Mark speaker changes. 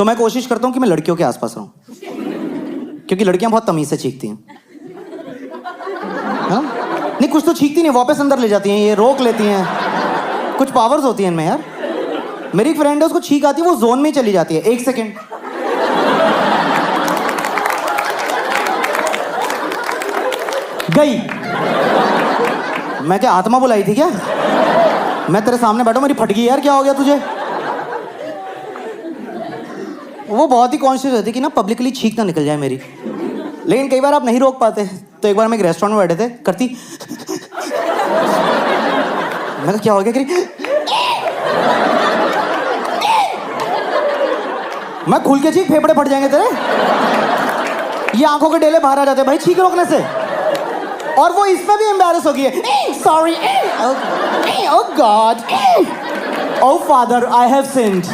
Speaker 1: तो मैं कोशिश करता हूँ कि मैं लड़कियों के आसपास रहूं, क्योंकि लड़कियां बहुत तमीज से चीखती हैं। हाँ? नहीं, कुछ तो चीखती नहीं, वापस अंदर ले जाती हैं, ये रोक लेती हैं, कुछ पावर्स होती हैं इनमें यार। मेरी एक फ्रेंड है, उसको छींक आती है, वो जोन में ही चली जाती है। 1 सेकेंड, गई। मैं क्या आत्मा बुलाई थी क्या? मैं तेरे सामने बैठा, मेरी फट गई यार, क्या हो गया तुझे? वो बहुत ही कॉन्शियस रहती कि ना पब्लिकली छींक ना निकल जाए मेरी, लेकिन कई बार आप नहीं रोक पाते। तो एक बार हम एक रेस्टोरेंट में बैठे थे, करती, मैं क्या हो गया, करी, मैं खुल के चीख, फेफड़े फट जाएंगे तेरे। ये आंखों के डेले बाहर आ जाते हैं भाई छींक रोकने से। और वो इसमें भी एम्बैरेस हो गई है, sorry, oh God, oh father, I have sinned.